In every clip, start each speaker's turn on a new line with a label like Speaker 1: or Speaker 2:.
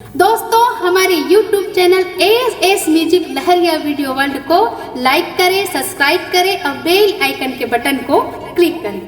Speaker 1: दोस्तों हमारे YouTube channel S music लहरिया वीडियो वर्ल्ड को लाइक करें, सब्सक्राइब करें और बेल आइकन के बटन को क्लिक करें।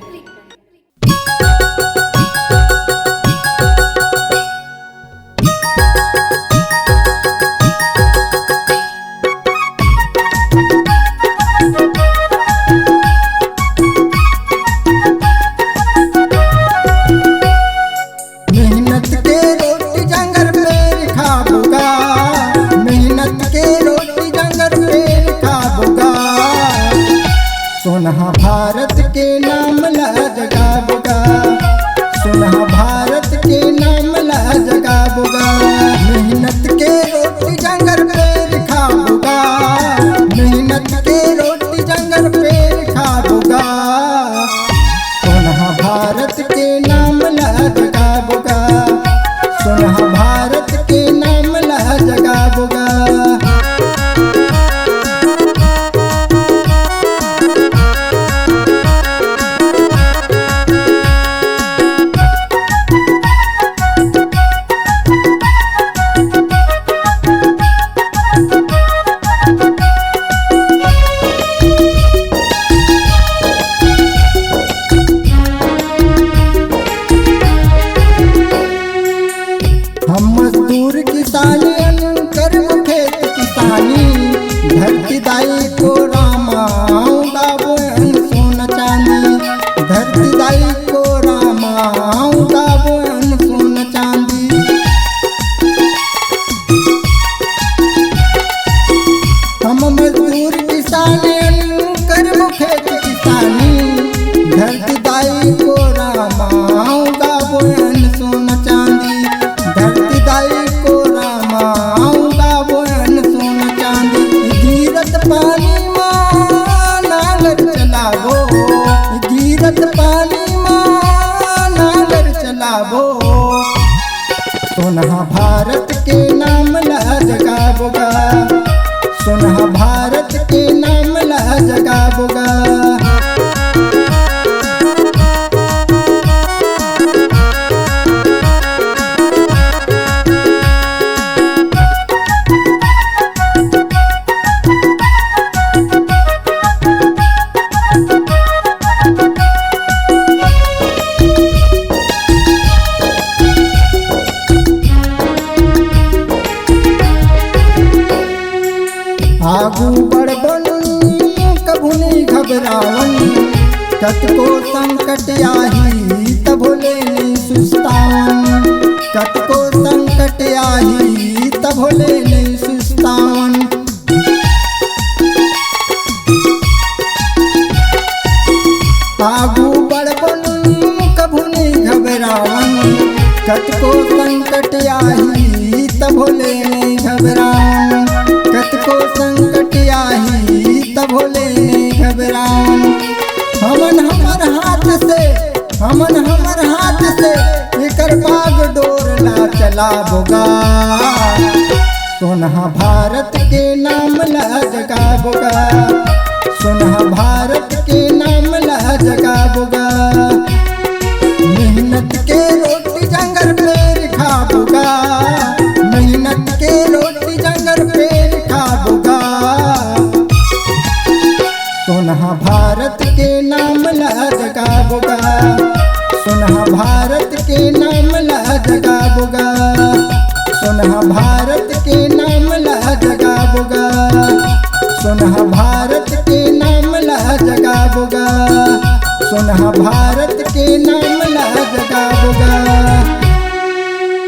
Speaker 2: सोनहा भारत के नाम लहजगाबुगा, सोनहा भारत के नाम लहजगाबुगा। मेहनत के रोटी जंगर पे खाबुगा, मेहनत के रोटी जंगर पे खाबुगा। सोनहा भारत के नाम लहजगाबुगा, सोनहा भारत के नाम लहजगाबुगा। हम मजदूर किसानी कर्म खेत किसानी, धरती दाई को रामाऊं गाबों सोना चांदी, धरती दाई को रामाऊं गाबों सोना चांदी। हम मजदूर किसानी कर्म खेत किसानी, धरती दाई को रामाऊं गाबों सोना चांदी, धरती दाई को रामाऊं गाबों सोना चांदी। गिरत पानी मां नागर चलाबो, गिरत पानी मां नागर चलाबो। सोनहा भारत के नाम लहजगाबुगा, सोनहा भारत के नाम लहजगाबुगा। आगू बढ़बन कभू नहीं घबरावन, कतको संकट आही तभोले नहीं सुस्तावन, कतको संकट आही तभोले नहीं सुस्तावन। आगू बढ़बन कभू नहीं घबरावन, कतको संकट आही तभोले नहीं घबरावन, कतको संकट आही तभोले नहीं घबरावन। हमन हमर हाथ से, हमन हमर हाथ से एकर बाग डोर ला चलाबुगा। सोनहा भारत के नाम लहजगाबुगा, सोनहा भारत के नाम लहजगाबुगा। मेहनत के रोटी जंगर पे खाबुगा, मेहनत के रोटी जंगर पे खाबुगा। सोनहा भारत के नाम लहजगाबुगा, सोनहा भारत के नाम लहजगाबुगा, सोनहा भारत के नाम लहजगाबुगा, सोनहा भारत के नाम लहजगाबुगा, सोनहा भारत के नाम